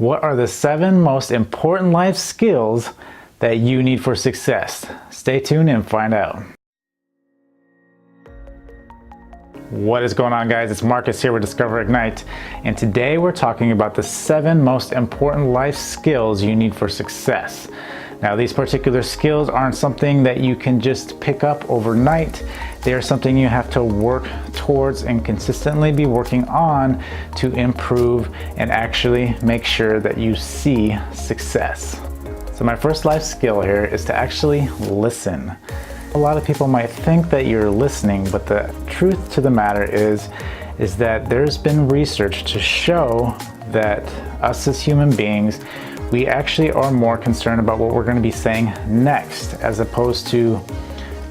What are the 7 most important life skills that you need for success? Stay tuned and find out. What is going on, guys? It's Marcus here with Discover Ignite, and today we're talking about the 7 most important life skills you need for success. Now, these particular skills aren't something that you can just pick up overnight. They are something you have to work towards and consistently be working on to improve and actually make sure that you see success. So my first life skill here is to actually listen. A lot of people might think that you're listening, but the truth to the matter is that there's been research to show that us as human beings, we actually are more concerned about what we're going to be saying next, as opposed to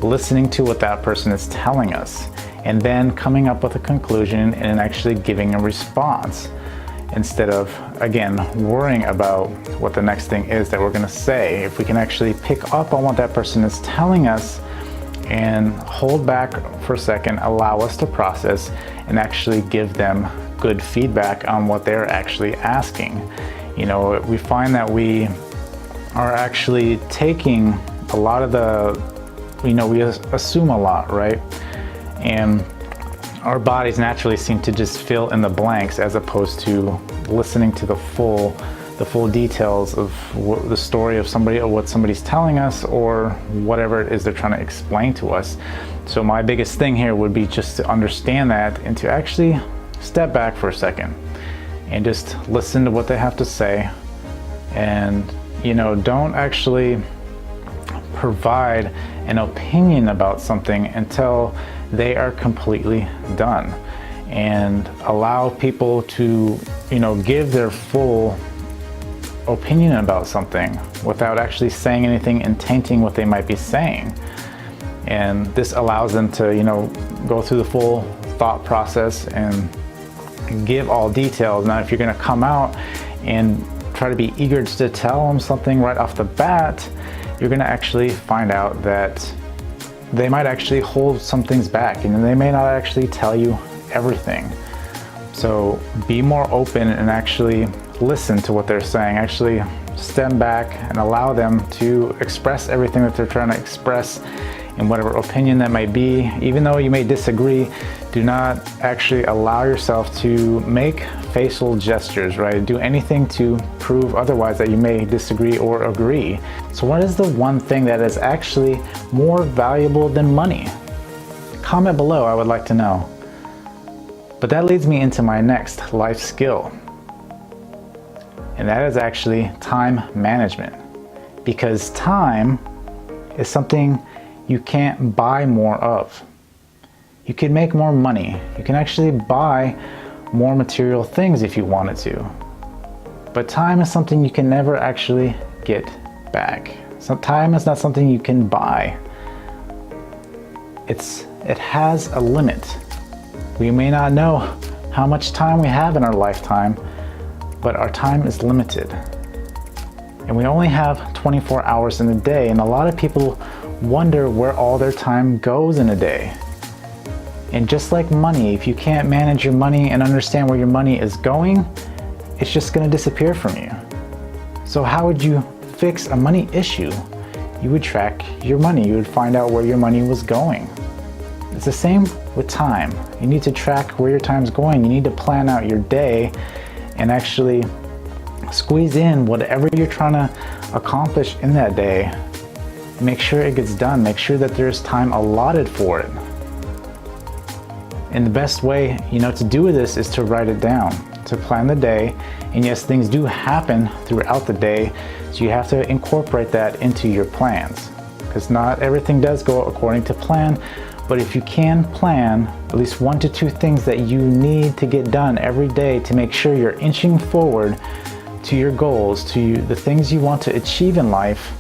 listening to what that person is telling us and then coming up with a conclusion and actually giving a response, instead of, again, worrying about what the next thing is that we're going to say. If we can actually pick up on what that person is telling us and hold back for a second, allow us to process and actually give them good feedback on what they're actually asking. You know, we find that we are actually taking a lot of we assume a lot, right? And our bodies naturally seem to just fill in the blanks, as opposed to listening to the full details of the story of somebody, or what somebody's telling us, or whatever it is they're trying to explain to us. So my biggest thing here would be just to understand that and to actually step back for a second and just listen to what they have to say, and don't actually provide an opinion about something until they are completely done, and allow people to give their full opinion about something without actually saying anything and tainting what they might be saying. And this allows them to go through the full thought process and give all details. Now, if you're going to come out and try to be eager to tell them something right off the bat, you're going to actually find out that they might actually hold some things back, and they may not actually tell you everything. So be more open and actually listen to what they're saying. Actually step back and allow them to express everything that they're trying to express in whatever opinion that might be. Even though you may disagree, do not actually allow yourself to make facial gestures, right? Do anything to prove otherwise that you may disagree or agree. So what is the one thing that is actually more valuable than money? Comment below, I would like to know. But that leads me into my next life skill, and that is actually time management. Because time is something you can't buy more of. You can make more money. You can actually buy more material things if you wanted to. But time is something you can never actually get back. So time is not something you can buy. It has a limit. We may not know how much time we have in our lifetime, but our time is limited. And we only have 24 hours in a day, and a lot of people wonder where all their time goes in a day. And just like money, if you can't manage your money and understand where your money is going, it's just going to disappear from you. So how would you fix a money issue? You would track your money. You would find out where your money was going. It's the same with time. You need to track where your time's going. You need to plan out your day and actually squeeze in whatever you're trying to accomplish in that day. Make sure it gets done. Make sure that there's time allotted for it. And the best way, to do this is to write it down, to plan the day. And yes, things do happen throughout the day, so you have to incorporate that into your plans, because not everything does go according to plan. But if you can plan at least 1 to 2 things that you need to get done every day to make sure you're inching forward to your goals, to the things you want to achieve in life,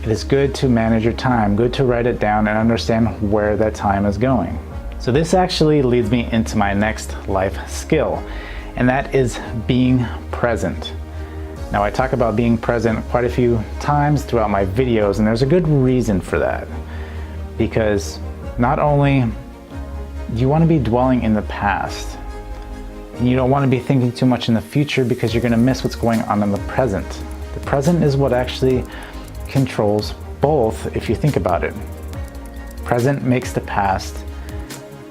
it is good to manage your time, good to write it down and understand where that time is going. So this actually leads me into my next life skill, and that is being present. Now, I talk about being present quite a few times throughout my videos, and there's a good reason for that. Because not only do you want to be dwelling in the past, And you don't want to be thinking too much in the future because you're going to miss what's going on in the present. The present is what actually controls both if you think about it. Present makes the past,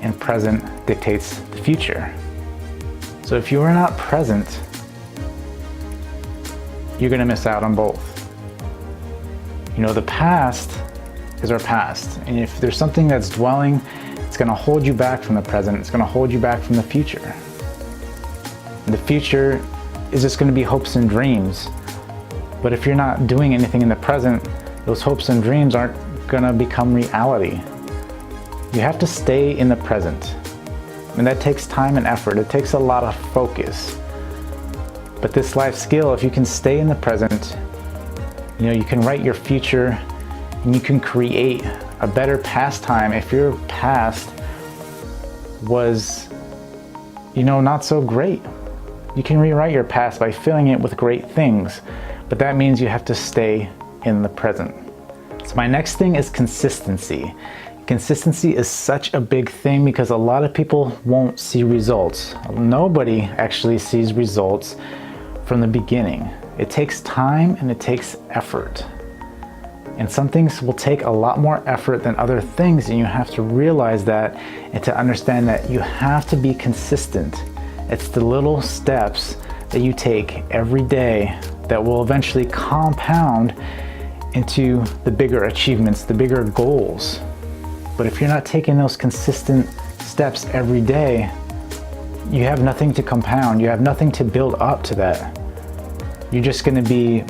and present dictates the future. So if you are not present, you're going to miss out on both. You know, the past is our past, and if there's something that's dwelling, it's going to hold you back from the present. It's going to hold you back from the future. And the future is just going to be hopes and dreams. But if you're not doing anything in the present, those hopes and dreams aren't going to become reality. You have to stay in the present. And that takes time and effort. It takes a lot of focus. But this life skill, if you can stay in the present, you know, you can write your future and you can create a better past time. If your past was, you know, not so great, you can rewrite your past by filling it with great things. But that means you have to stay in the present. So my next thing is consistency. Consistency is such a big thing because a lot of people won't see results. Nobody actually sees results from the beginning. It takes time and it takes effort. And some things will take a lot more effort than other things, and you have to realize that and to understand that you have to be consistent. It's the little steps that you take every day that will eventually compound into the bigger achievements, the bigger goals. But if you're not taking those consistent steps every day, you have nothing to compound. You have nothing to build up to that. You're just going to be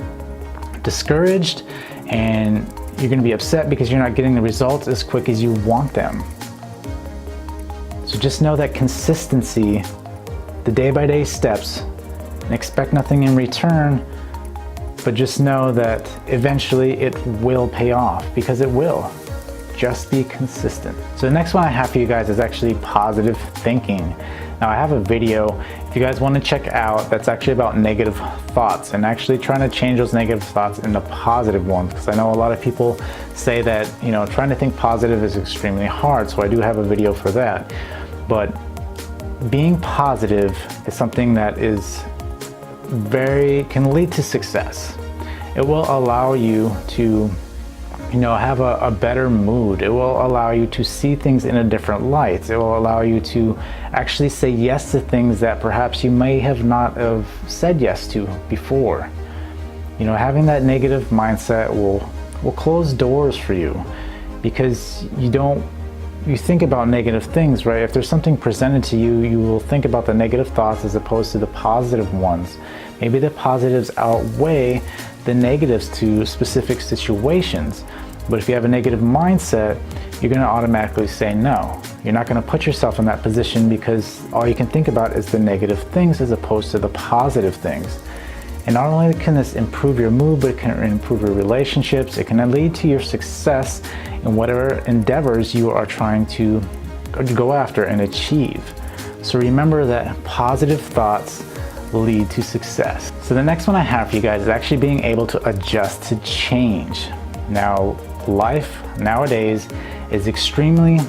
discouraged, and you're going to be upset because you're not getting the results as quick as you want them. So just know that consistency, the day-by-day steps, and expect nothing in return, but just know that eventually it will pay off, because it will. Just be consistent. So the next one I have for you guys is actually positive thinking. Now I have a video, if you guys want to check out, that's actually about negative thoughts and actually trying to change those negative thoughts into positive ones, because I know a lot of people say that, you know, trying to think positive is extremely hard, so I do have a video for that. But being positive is something that is can lead to success. It will allow you to, you know, have a better mood. It will allow you to see things in a different light. It will allow you to actually say yes to things that perhaps you may have not have said yes to before. You know, having that negative mindset will close doors for you, because you think about negative things, right? If there's something presented to you, you will think about the negative thoughts as opposed to the positive ones. Maybe the positives outweigh the negatives to specific situations. But if you have a negative mindset, you're going to automatically say no. You're not going to put yourself in that position because all you can think about is the negative things as opposed to the positive things. And not only can this improve your mood, but it can improve your relationships. It can lead to your success in whatever endeavors you are trying to go after and achieve. So remember that positive thoughts lead to success. So the next one I have for you guys is actually being able to adjust to change. Now, life nowadays is extremely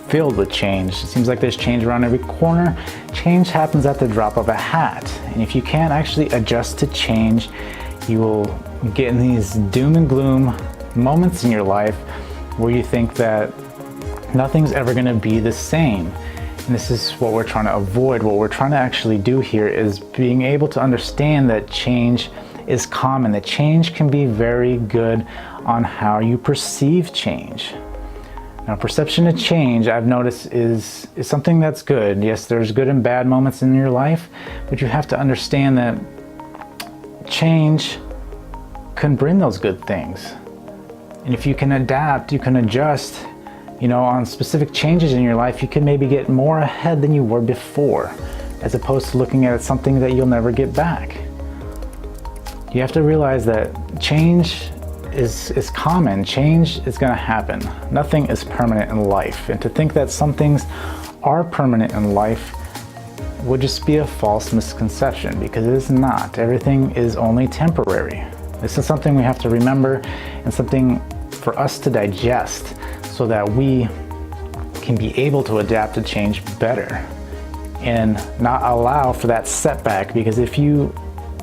filled with change. It seems like there's change around every corner. Change happens at the drop of a hat. And if you can't actually adjust to change, you will get in these doom and gloom moments in your life where you think that nothing's ever going to be the same. And this is what we're trying to avoid. What we're trying to actually do here is being able to understand that change is common, that change can be very good on how you perceive change. Now, perception of change, I've noticed, is something that's good. Yes, there's good and bad moments in your life, but you have to understand that change can bring those good things. And if you can adapt, you can adjust, you know, on specific changes in your life, you can maybe get more ahead than you were before, as opposed to looking at something that you'll never get back. You have to realize that change is common. Change is going to happen. Nothing is permanent in life. And to think that some things are permanent in life would just be a false misconception, because it is not. Everything is only temporary. This is something we have to remember, and something for us to digest so that we can be able to adapt to change better. and not allow for that setback, because if you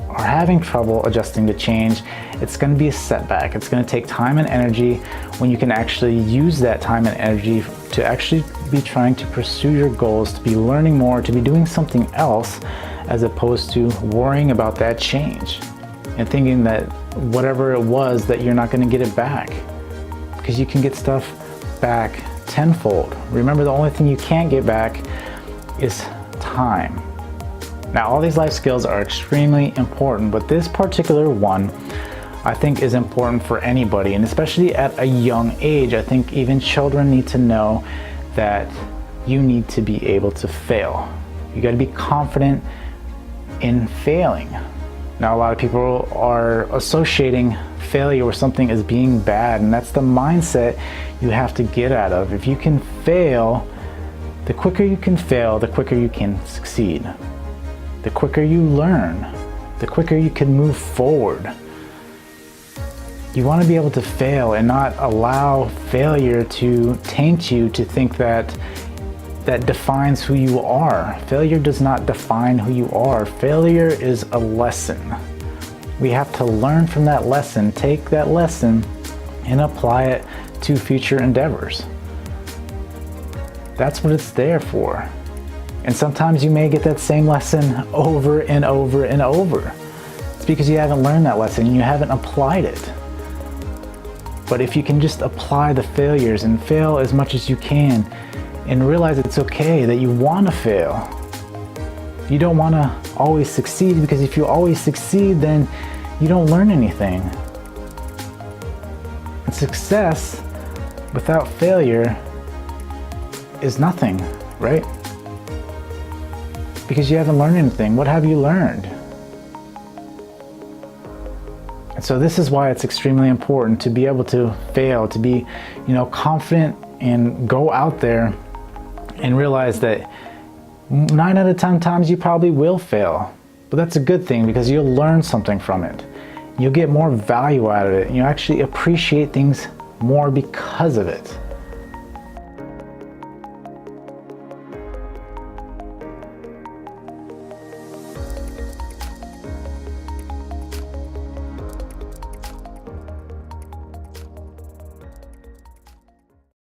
are having trouble adjusting to change, it's going to be a setback. It's going to take time and energy when you can actually use that time and energy to actually be trying to pursue your goals, to be learning more, to be doing something else, as opposed to worrying about that change and thinking that whatever it was, that you're not going to get it back, because you can get stuff back tenfold. Remember, the only thing you can't get back is time. Now, all these life skills are extremely important, but this particular one I think is important for anybody, and especially at a young age. I think even children need to know that you need to be able to fail. You got to be confident in failing. Now, a lot of people are associating failure with something as being bad, and that's the mindset you have to get out of. If you can fail, the quicker you can fail, the quicker you can succeed. The quicker you learn, the quicker you can move forward. You want to be able to fail and not allow failure to taint you to think that that defines who you are. Failure does not define who you are. Failure is a lesson. We have to learn from that lesson, take that lesson, and apply it to future endeavors. That's what it's there for. And sometimes you may get that same lesson over and over and over. It's because you haven't learned that lesson and you haven't applied it. But if you can just apply the failures and fail as much as you can, and realize it's okay that you want to fail. You don't want to always succeed, because if you always succeed, then you don't learn anything. And success without failure is nothing, right? Because you haven't learned anything. What have you learned? And so this is why it's extremely important to be able to fail, to be, confident and go out there and realize that 9 out of 10 times you probably will fail. But that's a good thing, because you'll learn something from it. You'll get more value out of it, and you'll actually appreciate things more because of it.